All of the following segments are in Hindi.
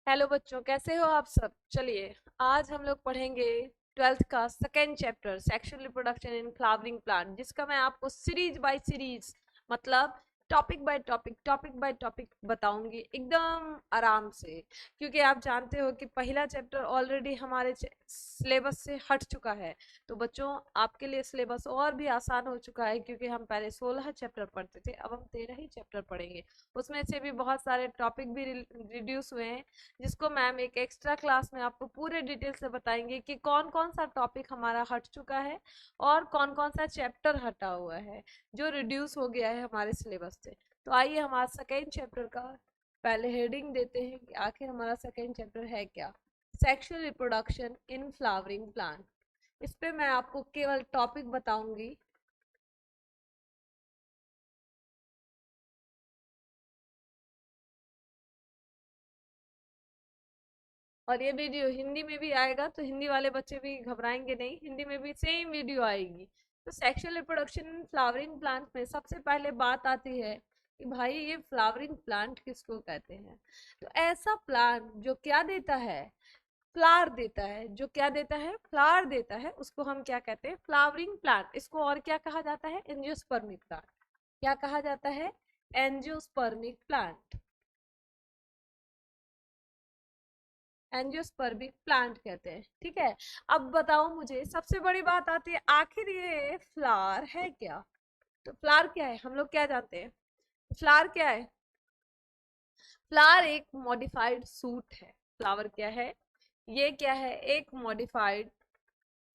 हेलो बच्चों, कैसे हो आप सब। चलिए, आज हम लोग पढ़ेंगे ट्वेल्थ का second chapter sexual reproduction in flowering plant, जिसका मैं आपको सीरीज बाय सीरीज मतलब टॉपिक बाय टॉपिक बताऊंगी एकदम आराम से। क्योंकि आप जानते हो कि पहला चैप्टर ऑलरेडी हमारे सिलेबस से हट चुका है। तो बच्चों, आपके लिए सिलेबस और भी आसान हो चुका है, क्योंकि हम पहले 16 चैप्टर पढ़ते थे, अब हम 13 ही चैप्टर पढ़ेंगे। उसमें से भी बहुत सारे टॉपिक भी रिड्यूस हुए हैं, जिसको मैम एक एक्स्ट्रा क्लास में आपको पूरे डिटेल से बताएंगे कि कौन कौन सा टॉपिक हमारा हट चुका है और कौन कौन सा चैप्टर हटा हुआ है जो रिड्यूस हो गया है हमारे सिलेबस से। तो आइए हमारा सेकेंड चैप्टर का पहले हेडिंग देते हैं कि आखिर हमारा सेकेंड चैप्टर है क्या। Sexual reproduction in flowering plant. इस पे मैं आपको केवल टॉपिक बताऊंगी। और ये वीडियो हिंदी में भी आएगा, तो हिंदी वाले बच्चे भी घबराएंगे नहीं, हिंदी में भी सेम वीडियो आएगी। तो sexual reproduction in flowering plant में सबसे पहले बात आती है कि भाई ये फ्लावरिंग प्लांट किसको कहते हैं। तो ऐसा प्लांट जो क्या देता है, फ्लावर देता है। जो क्या देता है, फ्लावर देता है, उसको हम क्या कहते हैं, फ्लावरिंग प्लांट। इसको और क्या कहा जाता है, एंजियोस्पर्मिक प्लांट। क्या कहा जाता है, एंजियोस्पर्मिक प्लांट। एंजियोस्पर्मिक प्लांट कहते हैं, ठीक है। अब बताओ मुझे, सबसे बड़ी बात आती है आखिर ये फ्लावर है क्या। तो फ्लावर क्या है, हम लोग क्या जानते हैं, फ्लावर क्या है। फ्लावर एक मॉडिफाइड सूट है। फ्लावर क्या है, ये क्या है, एक मॉडिफाइड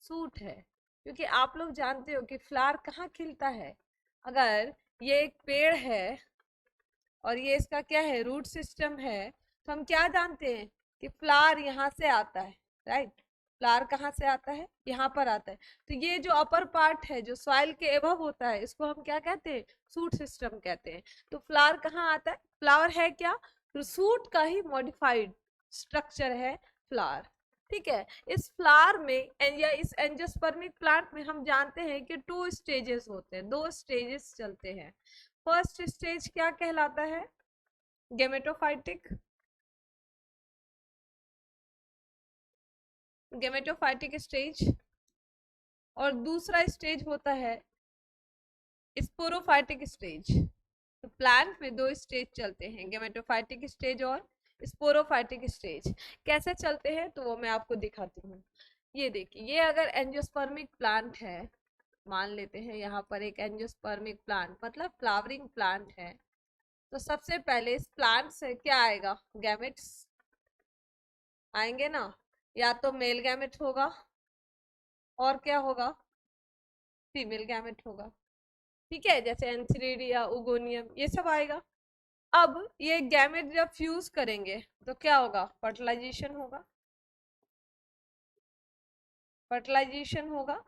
सूट है। क्योंकि आप लोग जानते हो कि फ्लावर कहाँ खिलता है। अगर ये एक पेड़ है और ये इसका क्या है, रूट सिस्टम है, तो हम क्या जानते हैं कि फ्लावर यहाँ से आता है, राइट। फ्लावर कहाँ से आता है, यहाँ पर आता है। तो ये जो अपर पार्ट है जो सॉइल के एबव होता है, इसको हम क्या कहते हैं, सूट सिस्टम कहते हैं। तो फ्लावर कहाँ आता है, फ्लावर है क्या, तो सूट का ही मॉडिफाइड स्ट्रक्चर है फ्लावर, ठीक है। इस फ्लावर में या इस एंजियोस्पर्मिक प्लांट में हम जानते हैं कि 2 स्टेजेस होते हैं, 2 स्टेजेस चलते हैं। फर्स्ट स्टेज क्या कहलाता है, गेमेटोफाइटिक। Gametophytic stage. और दूसरा स्टेज होता है स्पोरोफाइटिक स्टेज। तो प्लांट में 2 स्टेज चलते हैं, गेमेटोफाइटिक स्टेज और स्पोरोफाइटिक स्टेज। कैसे चलते हैं तो वो मैं आपको दिखाती हूँ। ये देखिए, ये अगर एंजियोस्पर्मिक प्लांट है, मान लेते हैं यहाँ पर एक एंजियोस्पर्मिक प्लांट मतलब फ्लावरिंग प्लांट है। तो सबसे पहले इस प्लांट से क्या आएगा, गैमेट्स आएंगे ना। या तो मेल गैमेट होगा और क्या होगा, फीमेल गैमेट होगा, ठीक है। जैसे एंथीरिडिया, उगोनियम, ये सब आएगा। अब ये गैमेट जब फ्यूज करेंगे तो क्या होगा, फर्टिलाइजेशन होगा। फर्टिलाइजेशन होगा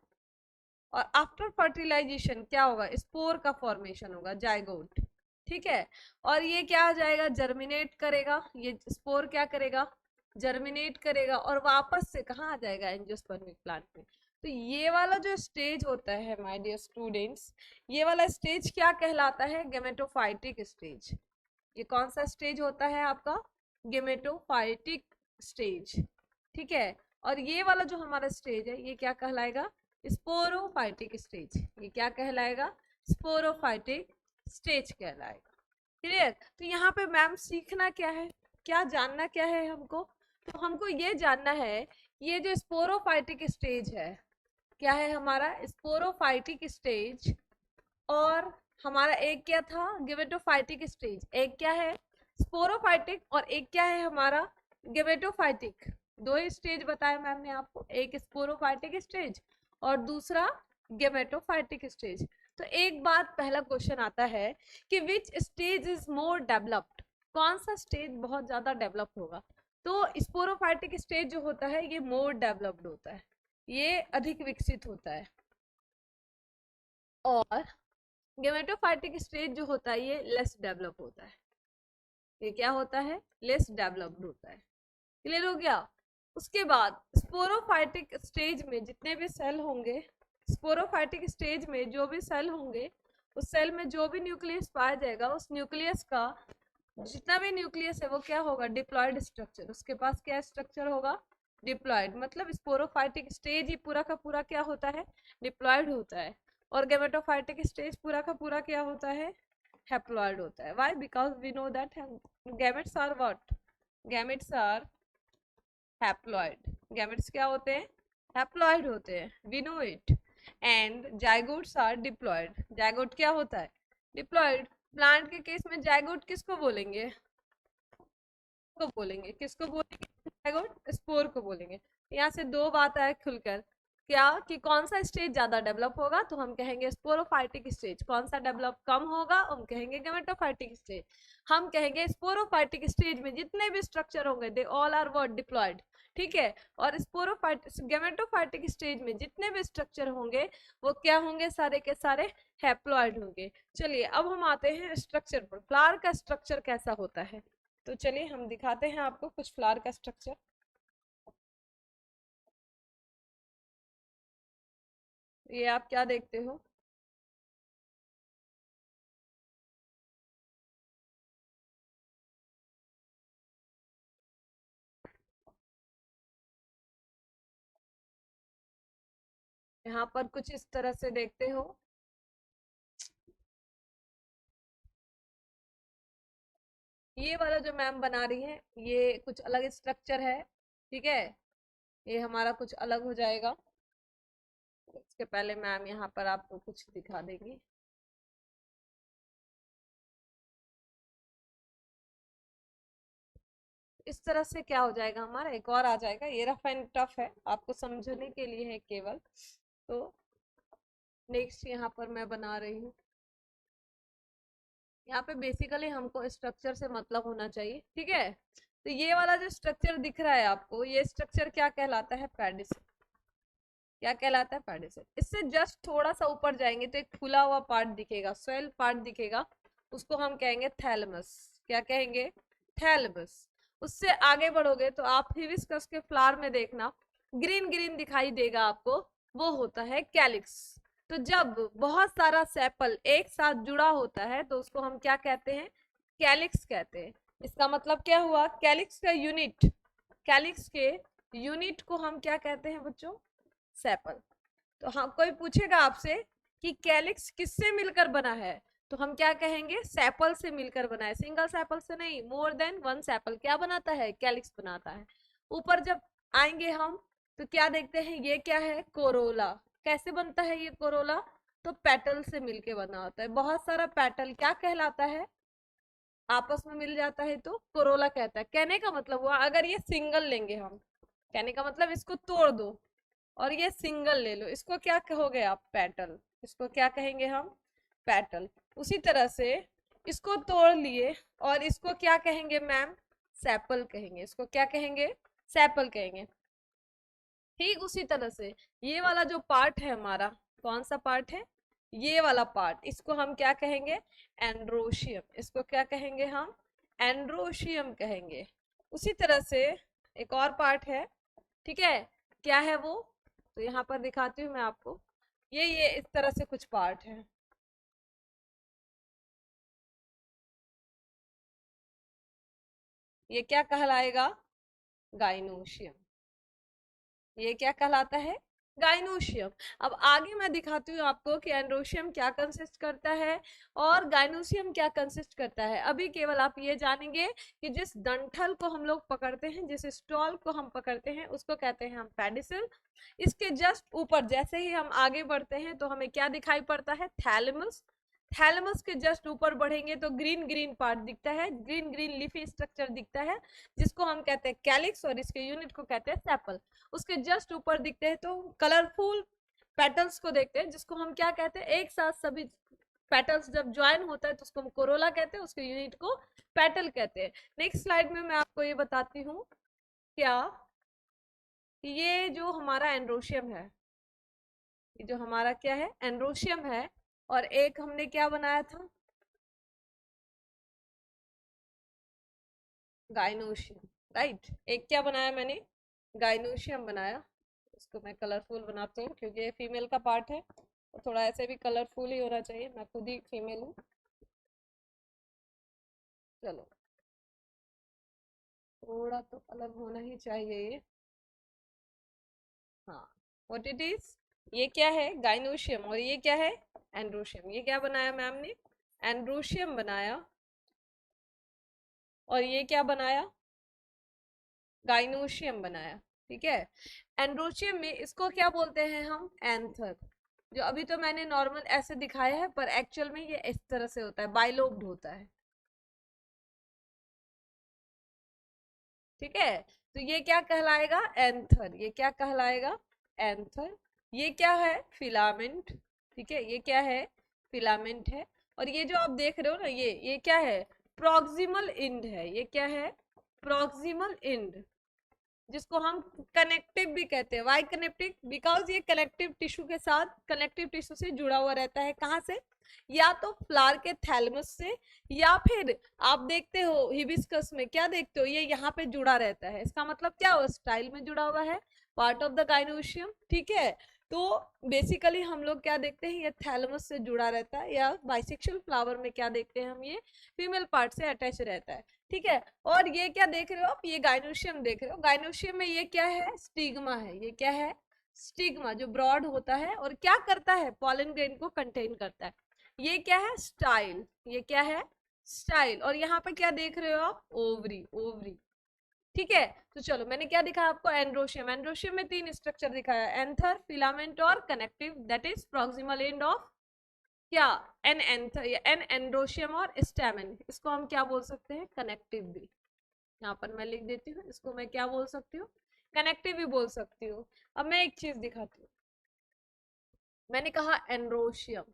और आफ्टर फर्टिलाइजेशन क्या होगा, स्पोर का फॉर्मेशन होगा, जाइगोट, ठीक है। और ये क्या हो जाएगा, जर्मिनेट करेगा। ये स्पोर क्या करेगा, जर्मिनेट करेगा और वापस से कहाँ आ जाएगा, एंजियोस्पर्मिक प्लांट में। तो ये वाला जो स्टेज होता है माय डियर स्टूडेंट्स, ये वाला स्टेज क्या कहलाता है, गेमेटोफाइटिक स्टेज। ये कौन सा स्टेज होता है आपका, गेमेटोफाइटिक स्टेज, ठीक है। और ये वाला जो हमारा स्टेज है ये क्या कहलाएगा, स्पोरोफाइटिक स्टेज। ये क्या कहलाएगा, स्पोरोफाइटिक स्टेज कहलाएगा। क्लियर। तो यहाँ पे मैम सीखना क्या है, क्या जानना क्या है हमको, तो हमको ये जानना है ये जो स्पोरोफाइटिक स्टेज है, क्या है हमारा स्पोरोफाइटिक स्टेज। और हमारा एक क्या था, गेमेटोफाइटिक स्टेज। एक क्या है, स्पोरोफाइटिक, और एक क्या है हमारा, गेमेटोफाइटिक। 2 ही स्टेज बताया मैम ने आपको, एक स्पोरोफाइटिक स्टेज और दूसरा गेमेटोफाइटिक स्टेज। तो एक बात, पहला क्वेश्चन आता है कि which stage is more developed, कौन सा स्टेज बहुत ज्यादा डेवलप होगा। तो स्पोरोफाइटिक स्टेज जो होता है ये मोर डेवलप्ड होता है, ये अधिक विकसित होता है। और गेमेटोफाइटिक स्टेज जो होता है ये लेस डेवलप होता है। ये क्या होता है, लेस डेवलप्ड होता है। क्लियर हो गया। उसके बाद स्पोरोफाइटिक स्टेज में जितने भी सेल होंगे, स्पोरोफाइटिक स्टेज में जो भी सेल होंगे, उस सेल में जो भी न्यूक्लियस पाया जाएगा, उस न्यूक्लियस का जितना भी न्यूक्लियस है वो क्या होगा, डिप्लॉयड स्ट्रक्चर, उसके पास क्या स्ट्रक्चर होगा, डिप्लॉयड, मतलब स्पोरोफाइटिक स्टेज ही पूरा का पूरा क्या होता है, डिप्लॉयड होता है। और गेमेटोफाइटिक स्टेज पूरा का पूरा क्या होता है, हैप्लॉयड होता है। Why, because we know that gametes are what, gametes are haploid, gametes क्या होते हैं, हैप्लॉयड होते हैं, we know it. And zygotes are diploid, zygote क्या होता है, डिप्लॉयड। प्लांट के केस में जाइगोट किसको बोलेंगे, को बोलेंगे, किसको बोलेंगे, जाइगोट स्पोर को बोलेंगे। यहाँ से दो बात है खुलकर, क्या कि कौन सा स्टेज ज्यादा डेवलप होगा, तो हम कहेंगे स्पोरोफाइटिक स्टेज, कौन सा डेवलप कम होगा, हम कहेंगे गेमेटोफाइटिक स्टेज। हम कहेंगे स्पोरोफाइटिक स्टेज में जितने भी स्ट्रक्चर होंगे they all are word diploid, ठीक है। और स्पोरोफाइटिक गेमेटोफाइटिक स्टेज में जितने भी स्ट्रक्चर होंगे वो क्या होंगे, सारे के सारे हैप्लॉयड होंगे। चलिए अब हम आते हैं स्ट्रक्चर पर, फ्लावर का स्ट्रक्चर कैसा होता है, तो चलिए हम दिखाते हैं आपको कुछ फ्लावर का स्ट्रक्चर। ये आप क्या देखते हो, यहाँ पर कुछ इस तरह से देखते हो। ये वाला जो मैम बना रही है ये कुछ अलग स्ट्रक्चर है, ठीक है, ये हमारा कुछ अलग हो जाएगा। इसके पहले मैम यहाँ पर आपको कुछ दिखा देंगी। इस तरह से क्या हो जाएगा, हमारा एक और आ जाएगा, ये रफ एंड टफ है आपको समझने के लिए है केवल। तो नेक्स्ट यहाँ पर मैं बना रही हूँ, यहाँ पे बेसिकली हमको स्ट्रक्चर से मतलब होना चाहिए, ठीक है। तो ये वाला जो स्ट्रक्चर दिख रहा है आपको, ये स्ट्रक्चर क्या कहलाता है, पेडिसल, क्या कहलाता है, पेडिसल। इससे जस्ट थोड़ा सा ऊपर जाएंगे तो एक खुला हुआ पार्ट दिखेगा, स्वेल पार्ट दिखेगा, उसको हम कहेंगे थैलमस, क्या कहेंगे, थैलमस। उससे आगे बढ़ोगे तो आप हिबिस्कस के फ्लावर में देखना ग्रीन ग्रीन दिखाई देगा आपको, वो होता है कैलिक्स। तो जब बहुत सारा सेपल एक साथ जुड़ा होता है तो उसको हम क्या कहते हैं, कैलिक्स कहते हैं। इसका मतलब क्या हुआ, कैलिक्स का यूनिट, कैलिक्स के यूनिट को हम क्या कहते हैं बच्चों, सेपल। तो हाँ कोई पूछेगा आपसे कि कैलिक्स किससे मिलकर बना है, तो हम क्या कहेंगे, सेपल से मिलकर बना है, सिंगल सेपल से नहीं, मोर देन वन सेपल क्या बनाता है, कैलिक्स बनाता है। ऊपर जब आएंगे हम तो क्या देखते हैं, ये क्या है, कोरोला। कैसे बनता है ये कोरोला, तो पेटल से मिलके बना होता है, बहुत सारा पेटल क्या कहलाता है, आपस में मिल जाता है तो कोरोला कहता है। कहने का मतलब हुआ अगर ये सिंगल लेंगे हम, कहने का मतलब इसको तोड़ दो और ये सिंगल ले लो, इसको क्या कहोगे आप, पेटल, इसको क्या कहेंगे हम, पेटल। उसी तरह से इसको तोड़ लिए और इसको क्या कहेंगे मैम, सेपल कहेंगे, इसको क्या कहेंगे, सेपल कहेंगे। ठीक उसी तरह से ये वाला जो पार्ट है हमारा, कौन सा पार्ट है, ये वाला पार्ट, इसको हम क्या कहेंगे, एंड्रोशियम, इसको क्या कहेंगे हम, एंड्रोशियम कहेंगे। उसी तरह से एक और पार्ट है, ठीक है, क्या है वो, तो यहाँ पर दिखाती हूँ मैं आपको, ये इस तरह से कुछ पार्ट है, ये क्या कहलाएगा, गाइनोशियम, ये क्या कहलाता है, गाइनोशियम। अब आगे मैं दिखाती हूँ आपको कि एंड्रोशियम क्या कंसिस्ट करता है और गाइनोशियम क्या कंसिस्ट करता है। अभी केवल आप ये जानेंगे कि जिस डंठल को हम लोग पकड़ते हैं, जिस स्टॉल को हम पकड़ते हैं उसको कहते हैं हम पेडिसल। इसके जस्ट ऊपर जैसे ही हम आगे बढ़ते हैं तो हमें क्या दिखाई पड़ता है, थैलेमस। थैलेमस के जस्ट ऊपर बढ़ेंगे तो ग्रीन ग्रीन पार्ट दिखता है, ग्रीन ग्रीन लीफी स्ट्रक्चर दिखता है, जिसको हम कहते हैं कैलिक्स और इसके यूनिट को कहते हैं सेपल। उसके जस्ट ऊपर दिखते हैं तो कलरफुल पेटल्स को देखते हैं, जिसको हम क्या कहते हैं, एक साथ सभी पेटल्स जब ज्वाइन होता है तो उसको हम कोरोला कहते हैं, उसके यूनिट को पेटल कहते हैं। नेक्स्ट स्लाइड में मैं आपको ये बताती हूँ क्या, ये जो हमारा एंड्रोशियम है, ये जो हमारा क्या है, एंड्रोशियम है, और एक हमने क्या बनाया था, गाइनोशियम, राइट। एक क्या बनाया मैंने, गाइनोशियम बनाया। इसको मैं कलरफुल बनाती हूँ क्योंकि ये फीमेल का पार्ट है तो थोड़ा ऐसे भी कलरफुल ही होना चाहिए, मैं खुद ही फीमेल हूँ। चलो थोड़ा तो अलग होना ही चाहिए ये। हाँ, व्हाट इट इज, ये क्या है, गाइनोशियम, और ये क्या है, एंड्रोशियम। ये क्या बनाया मैम ने, एंड्रोशियम बनाया, और ये क्या बनाया, गाइनोशियम बनाया। ठीक है, एंड्रोशियम में इसको क्या बोलते हैं हम, एंथर। जो अभी तो मैंने नॉर्मल ऐसे दिखाया है, पर एक्चुअल में ये इस तरह से होता है, बाइलोब्ड होता है। ठीक है, तो ये क्या कहलाएगा, एंथर। ये क्या कहलाएगा, एंथर। ये क्या है, फिलामेंट। ठीक है, ये क्या है, फिलामेंट है। और ये जो आप देख रहे हो ना, ये क्या है, प्रॉक्सिमल इंड है। ये क्या है, प्रॉक्सिमल इंड, जिसको हम कनेक्टिव भी कहते हैं। वाई कनेक्टिव, बिकॉज ये कनेक्टिव टिश्यू के साथ, कनेक्टिव टिश्यू से जुड़ा हुआ रहता है। कहाँ से, या तो फ्लावर के थैलमस से, या फिर आप देखते हो हिबिस्कस में क्या देखते हो, ये यहाँ पे जुड़ा रहता है। इसका मतलब क्या हुआ, स्टाइल में जुड़ा हुआ है, पार्ट ऑफ द गाइनोशियम। ठीक है, तो बेसिकली हम लोग क्या देखते हैं, ये थैलमस से जुड़ा रहता है, या बाइसेक्सुअल फ्लावर में क्या देखते हैं हम, ये फीमेल पार्ट से अटैच रहता है। ठीक है, और ये क्या देख रहे हो आप, ये गाइनोशियम देख रहे हो। गाइनोशियम में ये क्या है, स्टिग्मा है। ये क्या है, स्टिग्मा, जो ब्रॉड होता है और क्या करता है, पॉलन ग्रेन को कंटेन करता है। ये क्या है, स्टाइल। ये क्या है, स्टाइल। और यहाँ पे क्या देख रहे हो आप, ओवरी, ओवरी। ठीक है, तो चलो मैंने क्या दिखाया आपको, एंड्रोशियम। एंड्रोशियम में 3 स्ट्रक्चर दिखाया, एंथर, फिलामेंट और connective, that is proximal end of क्या, एन एंथर, एन एंड्रोशियम और स्टैमेन। इसको हम क्या बोल सकते हैं, कनेक्टिव भी। यहाँ पर मैं लिख देती हूँ, इसको मैं क्या बोल सकती हूँ, कनेक्टिव भी बोल सकती हूँ। अब मैं एक चीज दिखाती हूँ, मैंने कहा एंड्रोशियम,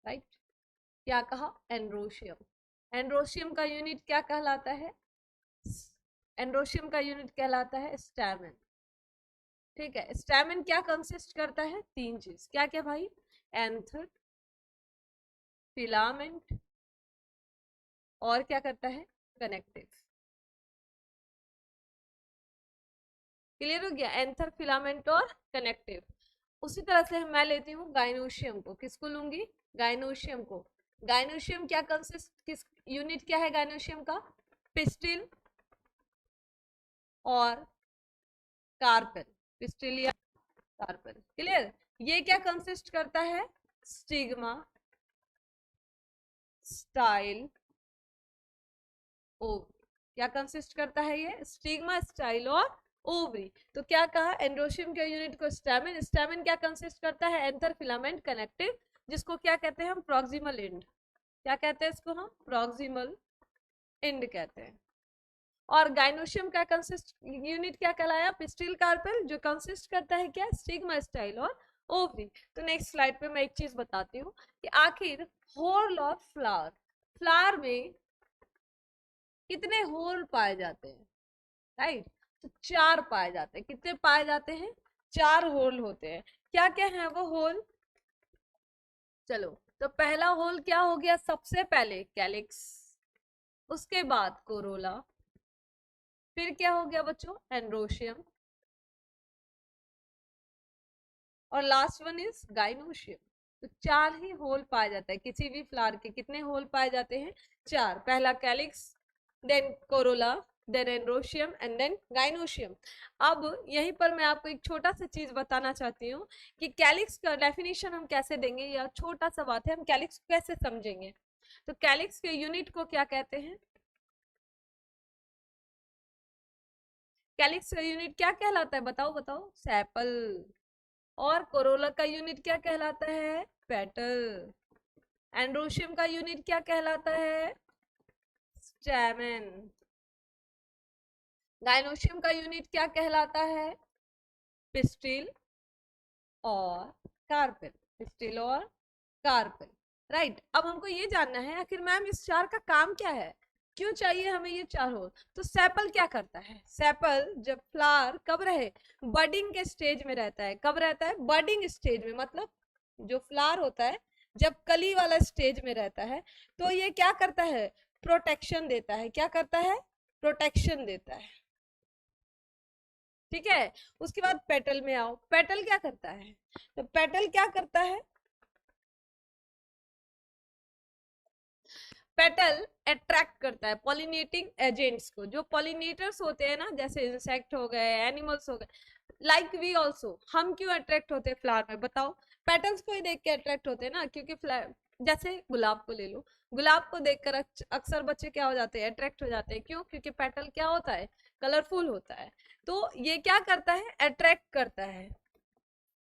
राइट, क्या कहा, एंड्रोशियम। एंड्रोशियम का यूनिट क्या कहलाता है, एंड्रोशियम का यूनिट कहलाता है स्टैमेन। ठीक है, स्टैमेन क्या कंसिस्ट करता है, 3 चीज, क्या क्या भाई, एंथर, फिलामेंट, और क्या करता है, कनेक्टिव। क्लियर हो गया, एंथर, फिलामेंट और कनेक्टिव। उसी तरह से मैं लेती हूँ गाइनोशियम को, किसको लूंगी, गाइनोशियम को। गाइनोशियम क्या कंसिस्ट, किस यूनिट क्या है गाइनोशियम का, पिस्टिल और कार्पेल, पिस्टिल या कार्पेल। क्लियर, ये क्या कंसिस्ट करता है, स्टिग्मा, स्टाइल, ओवरी। क्या कंसिस्ट करता है ये, स्टिग्मा, स्टाइल और ओवरी। तो क्या कहा, एंड्रोशियम के यूनिट को स्टैमेन। स्टैमेन क्या कंसिस्ट करता है, एंथर, फिलामेंट, कनेक्टिव, जिसको क्या कहते हैं हम, प्रॉक्सिमल एंड। क्या कहते हैं इसको हम, प्रॉक्सिमल एंड कहते हैं। और गाइनोशियम का कंसिस्ट यूनिट क्या कहलाया, पिस्टिल कार्पेल, जो कंसिस्ट करता है क्या, स्टिग्मा, स्टाइल और ओवरी। तो नेक्स्ट स्लाइड पे मैं एक चीज बताती हूँ कि आखिर होल और फ्लावर, फ्लावर में कितने होल पाए जाते हैं, राइट, तो 4 पाए जाते हैं। कितने पाए जाते हैं, 4 होल होते हैं। क्या क्या है वो होल, चलो, तो पहला होल क्या हो गया, सबसे पहले कैलिक्स, उसके बाद कोरोला, फिर क्या हो गया बच्चों, एंड्रोशियम, और लास्ट वन इज गाइनोशियम। तो 4 ही होल पाए जाते हैं किसी भी फ्लावर के। कितने होल पाए जाते हैं, 4। पहला calyx, then corolla, then androecium and then gynoecium. अब यहीं पर मैं आपको एक छोटा सा चीज बताना चाहती हूँ कि कैलिक्स का डेफिनेशन हम कैसे देंगे, या छोटा सा बात है, हम कैलिक्स को कैसे समझेंगे। तो कैलिक्स के यूनिट को क्या कहते हैं, कैलिक्स का यूनिट क्या कहलाता है, बताओ बताओ, सेपल। और कोरोला का यूनिट क्या कहलाता है, पेटल। एंड्रोशियम का यूनिट क्या कहलाता है, स्टैमेन। गाइनोशियम का यूनिट क्या कहलाता है, पिस्टिल और कार्पेल, पिस्टिल और कार्पेल, राइट। अब हमको ये जानना है आखिर मैम इस 4 का काम क्या है, क्यों चाहिए हमें ये 4 होल। तो सेपल क्या करता है, सेपल जब फ्लावर कब रहे, बडिंग के स्टेज में रहता है। कब रहता है, बडिंग स्टेज में, मतलब जो फ्लावर होता है जब कली वाला स्टेज में रहता है, तो ये क्या करता है, प्रोटेक्शन देता है। क्या करता है, प्रोटेक्शन देता है। ठीक है, उसके बाद पेटल में आओ, पेटल क्या करता है, तो पेटल क्या करता है, पेटल अट्रैक्ट करता है पॉलिनेटिंग एजेंट्स को, जो पॉलिनेटर्स होते हैं ना, जैसे इंसेक्ट हो गए, एनिमल्स हो गए, लाइक वी ऑल्सो, हम क्यों अट्रैक्ट होते हैं फ्लावर में बताओ? पेटल्स को ही देख के अट्रैक्ट होते हैं ना, क्योंकि जैसे गुलाब को ले लो, गुलाब को देखकर अक्सर बच्चे क्या हो जाते हैं, अट्रैक्ट हो जाते हैं। क्यों? क्योंकि पेटल क्या होता है, कलरफुल होता है। तो ये क्या करता है, अट्रैक्ट करता है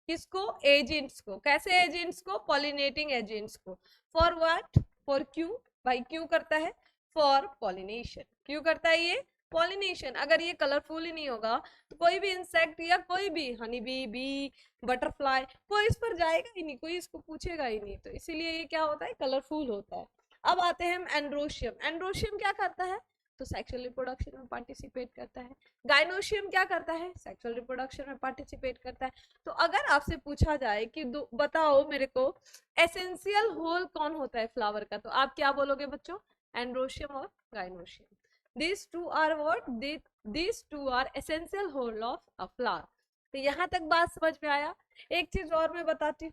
किसको, एजेंट्स को। कैसे एजेंट्स को, पॉलिनेटिंग एजेंट्स को। फॉर व्हाट, फॉर क्यों, भाई क्यों करता है, फॉर पॉलिनेशन। क्यों करता है ये, पॉलिनेशन। अगर ये कलरफुल ही नहीं होगा तो कोई भी इंसेक्ट या कोई भी हनी बी, बटरफ्लाई, कोई इस पर जाएगा ही नहीं, कोई इसको पूछेगा ही नहीं। तो इसीलिए ये क्या होता है, कलरफुल होता है। अब आते हैं हम एंड्रोशियम। एंड्रोशियम क्या करता है, तो सेक्सुअल रिप्रोडक्शन में पार्टिसिपेट करता है। गाइनोशियम क्या करता है, सेक्सुअल रिप्रोडक्शन में पार्टिसिपेट करता है। तो अगर आपसे पूछा जाए कि बताओ मेरे को एसेंशियल होल कौन होता है फ्लावर का, तो आप क्या बोलोगे बच्चों, एंड्रोशियम और gynoecium. these two are what, these two are essential whole of a flower। तो यहाँ तक बात समझ में आया। एक चीज और मैं बताती हूँ,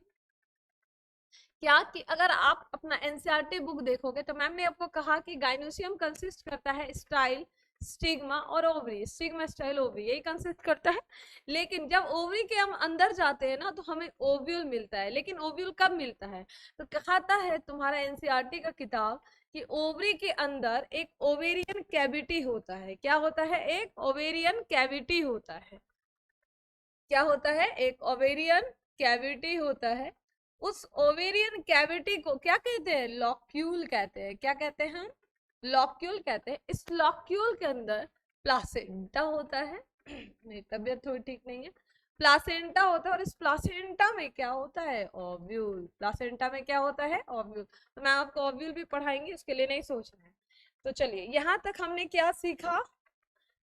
क्या कि अगर आप अपना एनसीईआरटी बुक देखोगे तो मैम ने आपको कहा कि गाइनोसियम कंसिस्ट करता है स्टाइल, स्टिग्मा और ओवरी। स्टिग्मा, स्टाइल, ओवरी यही कंसिस्ट करता है। लेकिन जब ओवरी के हम अंदर जाते हैं ना तो हमें ओव्यूल मिलता है। लेकिन ओव्यूल कब मिलता है, तो कहता है तुम्हारा एनसीईआरटी का किताब कि ओवरी के अंदर एक ओवेरियन कैविटी होता है। क्या होता है, एक ओवेरियन कैविटी होता है। क्या होता है, एक ओवेरियन कैविटी होता है। उस ओवेरियन कैविटी को क्या कहते हैं, लॉक्यूल कहते हैं। क्या कहते हैं, लॉक्यूल कहते हैं। इस लॉक्यूल के अंदर प्लासेंटा होता है। मेरी तबीयत थोड़ी ठीक नहीं है। प्लासेंटा होता है और इस प्लासेंटा में क्या होता है, ओव्यूल। प्लासेंटा में क्या होता है, ओव्यूल। तो मैं आपको ओव्यूल भी पढ़ाएंगी, उसके लिए नहीं सोचना है। तो चलिए, यहां तक हमने क्या सीखा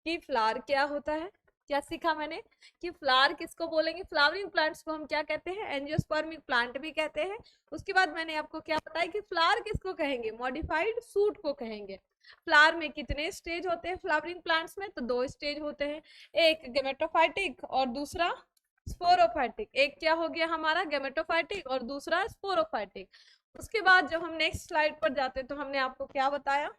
कि फ्लावर क्या होता है। क्या सीखा मैंने कि फ्लावर किसको बोलेंगे, फ्लावरिंग प्लांट्स को हम क्या कहते हैं, एंजियोस्पर्मिक प्लांट भी कहते हैं। उसके बाद मैंने आपको क्या बताया कि फ्लावर किसको कहेंगे, मॉडिफाइड सूट को कहेंगे। फ्लावर में कितने स्टेज होते हैं फ्लावरिंग प्लांट्स में, तो 2 स्टेज होते हैं, एक गेमेटोफाइटिक और दूसरा स्पोरोफाइटिक। एक क्या हो गया हमारा, गेमेटोफाइटिक और दूसरा स्पोरोफाइटिक। उसके बाद जब हम नेक्स्ट स्लाइड पर जाते हैं तो हमने आपको क्या बताया,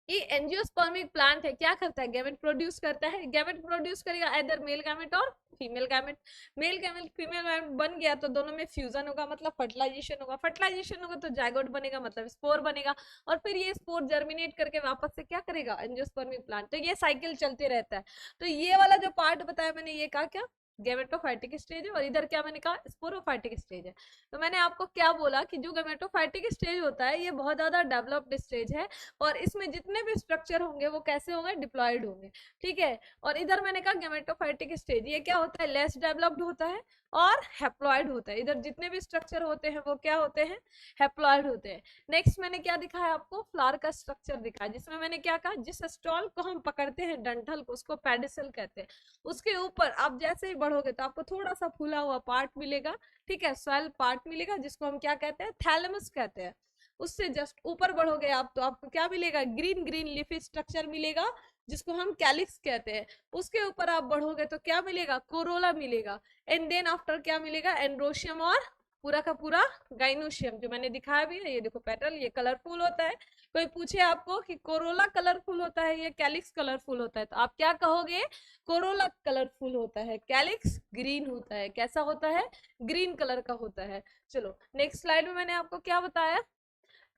ये एंजियोस्पर्मिक प्लांट है, क्या करता है, गैमेट प्रोड्यूस करता है। गैमेट प्रोड्यूस करेगा इधर मेल गैमेट और female gamete. Male gamete female gamete बन गया तो दोनों में फ्यूजन होगा, मतलब फर्टिलाइजेशन होगा। फर्टिलाइजेशन होगा तो जाइगोट बनेगा, मतलब स्पोर बनेगा। और फिर ये स्पोर जर्मिनेट करके वापस से क्या करेगा, एंजियोस्पर्मिक प्लांट। तो ये साइकिल चलते रहता है। तो ये वाला जो पार्ट बताया मैंने, ये कहा क्या, गेमेटोफाइटिक स्टेज है। और इधर क्या मैंने कहा, स्पोरोफाइटिक स्टेज है। तो मैंने आपको क्या बोला कि जो गेमेटोफाइटिक स्टेज होता है ये बहुत ज्यादा डेवलप्ड स्टेज है, और इसमें जितने भी स्ट्रक्चर होंगे वो कैसे होंगे, डिप्लॉयड होंगे। ठीक है। और इधर मैंने कहा गेमेटोफाइटिक स्टेज, ये क्या होता है, लेस डेवलप्ड होता है और हैप्लॉयड होता है। इधर जितने भी स्ट्रक्चर होते हैं वो क्या होते हैं, हैप्लॉयड होते हैं। नेक्स्ट मैंने क्या दिखाया आपको, फ्लावर का स्ट्रक्चर दिखाया, जिसमें मैंने क्या कहा, जिस स्टॉल को हम पकड़ते हैं डंठल को, उसको पेडिसल कहते हैं। उसके ऊपर आप जैसे ही बढ़ोगे तो आपको थोड़ा सा फूला हुआ पार्ट मिलेगा। ठीक है, सॉइल पार्ट मिलेगा, जिसको हम क्या कहते हैं, थैलेमस कहते हैं। उससे जस्ट ऊपर बढ़ोगे आप तो आपको क्या मिलेगा, ग्रीन ग्रीन लीफी स्ट्रक्चर मिलेगा, जिसको हम कैलिक्स कहते हैं। उसके ऊपर आप बढ़ोगे तो क्या मिलेगा, कोरोला मिलेगा। एंड देन आफ्टर क्या मिलेगा, एंड्रोशियम और पूरा का पूरा गाइनोशियम, जो मैंने दिखाया भी है। ये देखो पेटल, ये कलरफुल होता है। कोई पूछे आपको कि कोरोला कलरफुल होता है या कैलिक्स कलरफुल होता है, तो आप क्या कहोगे, कोरोला कलरफुल होता है, कैलिक्स ग्रीन होता है। कैसा होता है, ग्रीन कलर का होता है। चलो नेक्स्ट स्लाइड में मैंने आपको क्या बताया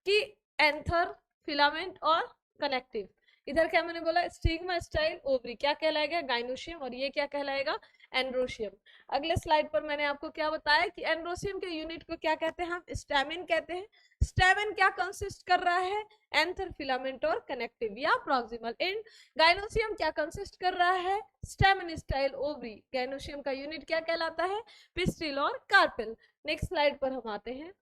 कि एंथर, फिलामेंट और कनेक्टिव। इधर क्या मैंने बोला, स्टिग्मा, स्टाइल, ओवरी क्या कहलाएगा, गाइनोशियम। और ये क्या कहलाएगा, एंड्रोशियम। अगले स्लाइड पर मैंने आपको क्या बताया कि एंड्रोशियम के यूनिट को क्या कहते हैं, हम स्टैमेन कहते हैं। स्टैमेन क्या कंसिस्ट कर रहा है, एंथर, फिलामेंट और कनेक्टिव या प्रॉक्सिमल एंड। गाइनोशियम क्या कंसिस्ट कर रहा है, स्टैमेन, स्टाइल, ओवरी। गाइनोशियम का यूनिट क्या कहलाता है, पिस्टिल और कार्पेल। नेक्स्ट स्लाइड पर हम आते हैं,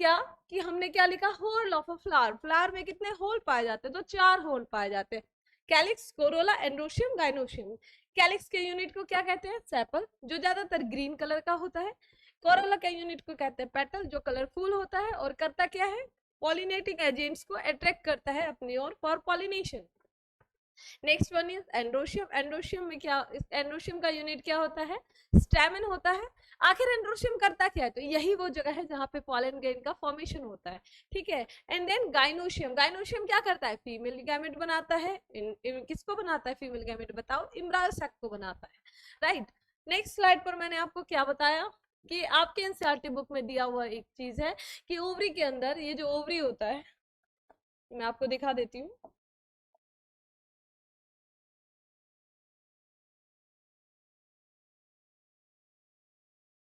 क्या कि हमने क्या लिखा, whorl of a flower. Flower में कितने होल पाए जाते हैं, तो 4 होल पाए जाते हैं, calyx, Corolla, androecium, gynoecium. Calyx के यूनिट को क्या कहते हैं, सेपल, जो ज्यादातर ग्रीन कलर का होता है। कोरोला के यूनिट को कहते हैं पेटल, जो कलरफुल होता है और करता क्या है, पॉलिनेटिंग एजेंट्स को अट्रैक्ट करता है अपनी ओर for pollination. Next one is androecium. Androecium में क्या, एंड्रोशियम का यूनिट क्या होता है, स्टैमेन होता है। आखिर एंड्रोशियम करता क्या है, तो यही वो जगह है जहाँ पे पॉलन ग्रेन का फॉर्मेशन होता है, ठीक है। एंड देन गाइनोशियम, गाइनोशियम क्या करता है, फीमेल गैमेट बनाता है। किसको बनाता है फीमेल गैमेट, बताओ, एम्ब्रायो सैक को बनाता है, राइट। नेक्स्ट स्लाइड पर मैंने आपको क्या बताया कि आपके एनसीईआरटी बुक में दिया हुआ एक चीज है कि ओवरी के अंदर ये जो ओवरी होता है, मैं आपको दिखा देती हूँ।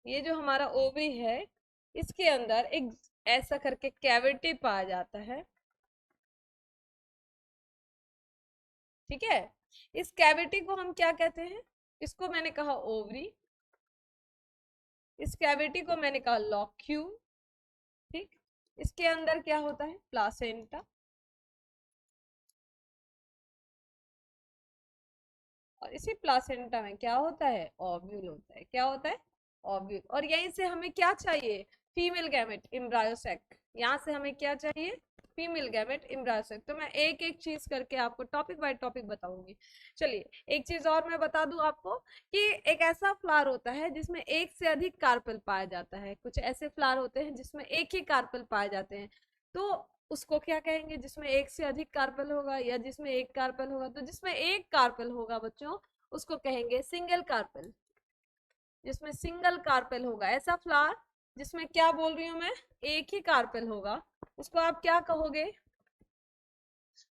ये जो हमारा ओवरी है, इसके अंदर एक ऐसा करके कैविटी पाया जाता है, ठीक है। इस कैविटी को हम क्या कहते हैं, इसको मैंने कहा ओवरी, इस कैविटी को मैंने कहा लॉक्यूल, ठीक। इसके अंदर क्या होता है, प्लासेंटा, और इसी प्लासेंटा में क्या होता है, ओव्यूल होता है। क्या होता है, ओव्यूल। और यहीं से हमें क्या चाहिए, फीमेल गैमेट, एम्ब्रायो सैक। यहाँ से हमें क्या चाहिए, फीमेल गैमेट, एम्ब्रायो सैक। तो मैं एक एक चीज करके आपको टॉपिक बाय टॉपिक बताऊंगी। चलिए, एक चीज और मैं बता दूं आपको कि एक ऐसा फ्लावर होता है जिसमें एक से अधिक कार्पेल पाया जाता है। कुछ ऐसे फ्लावर होते हैं जिसमें एक ही कार्पेल पाए जाते हैं, तो उसको क्या कहेंगे, जिसमें एक से अधिक कार्पेल होगा या जिसमें एक कार्पेल होगा। तो जिसमें एक कार्पेल होगा बच्चों, उसको कहेंगे सिंगल कार्पेल। जिसमें सिंगल कार्पेल होगा, ऐसा फ्लावर जिसमें क्या बोल रही हूं मैं, एक ही कार्पेल होगा, उसको आप क्या कहोगे,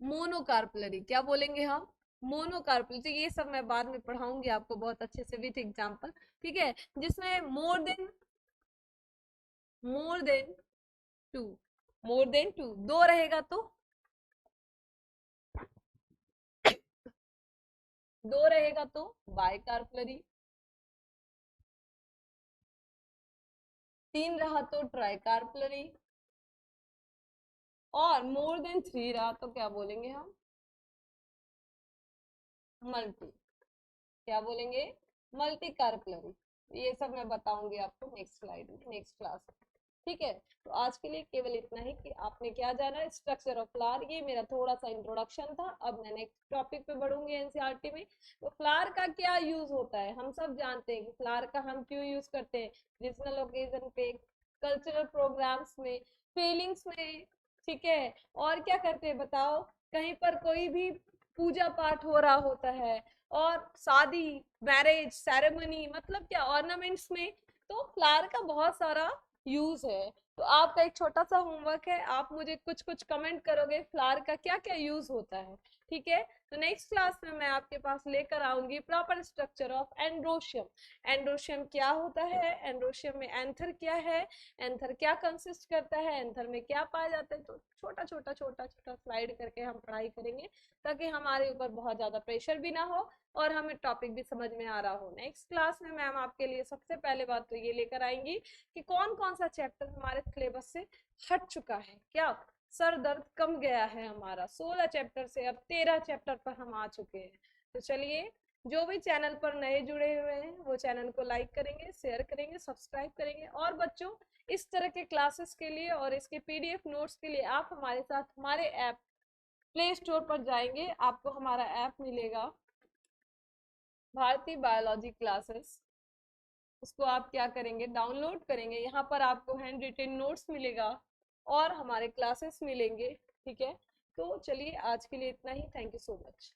मोनोकार्पलरी। क्या बोलेंगे हम, मोनोकार्पलरी। तो ये सब मैं बाद में पढ़ाऊंगी आपको बहुत अच्छे से विथ एग्जांपल, ठीक है। जिसमें more than two, more than two, दो रहेगा तो, दो रहेगा तो बाइकार्पलरी, तीन रहा तो ट्राइकार्पलरी, और मोर देन थ्री रहा तो क्या बोलेंगे हम, मल्टी। क्या बोलेंगे, मल्टी कार्पलरी। ये सब मैं बताऊंगी आपको नेक्स्ट स्लाइड में, नेक्स्ट क्लास में, ठीक है। तो आज के लिए केवल इतना ही कि आपने क्या जाना, स्ट्रक्चर ऑफ फ्लावर। ये मेरा थोड़ा सा इंट्रोडक्शन था। अब मैं नेक्स्ट टॉपिक पे बढ़ूंगी एनसीईआरटी में। तो फ्लावर का क्या यूज होता है, हम सब जानते हैं कि फ्लावर का हम क्यों यूज करते हैं, रीजनल ओकेजन पे, कल्चरल प्रोग्राम्स में, फीलिंग्स में, ठीक है। और क्या करते हैं बताओ, कहीं पर कोई भी पूजा पाठ हो रहा होता है, और शादी, मैरिज सेरेमनी, मतलब क्या, ऑर्नामेंट्स में, तो फ्लावर का बहुत सारा यूज है। तो आपका एक छोटा सा होमवर्क है, आप मुझे कुछ कुछ कमेंट करोगे फ्लावर का क्या क्या यूज होता है, ठीक है। तो नेक्स्ट क्लास में मैं आपके पास लेकर आऊंगी proper structure of androecium. Androecium क्या होता है, एंड्रोशियम में एंथर क्या है, एंथर क्या कंसिस्ट करता है, एंथर में क्या पाया जाता है। तो छोटा छोटा छोटा छोटा स्लाइड करके हम पढ़ाई करेंगे, ताकि हमारे ऊपर बहुत ज्यादा प्रेशर भी ना हो और हमें टॉपिक भी समझ में आ रहा हो। नेक्स्ट क्लास में मैम आपके लिए सबसे पहले बात तो ये लेकर आएंगी कि कौन कौन सा चैप्टर हमारे सिलेबस से हट चुका है, क्या सर दर्द कम गया है हमारा, 16 चैप्टर से अब 13 चैप्टर पर हम आ चुके हैं। तो चलिए, जो भी चैनल पर नए जुड़े हुए हैं वो चैनल को लाइक करेंगे, शेयर करेंगे, सब्सक्राइब करेंगे। और बच्चों, इस तरह के क्लासेस के लिए और इसके पीडीएफ नोट्स के लिए आप हमारे साथ हमारे ऐप प्ले स्टोर पर जाएंगे, आपको हमारा ऐप मिलेगा भारतीय बायोलॉजी क्लासेस। उसको आप क्या करेंगे, डाउनलोड करेंगे। यहाँ पर आपको हैंड रिटेन नोट्स मिलेगा और हमारे क्लासेस मिलेंगे, ठीक है। तो चलिए, आज के लिए इतना ही। Thank you so much.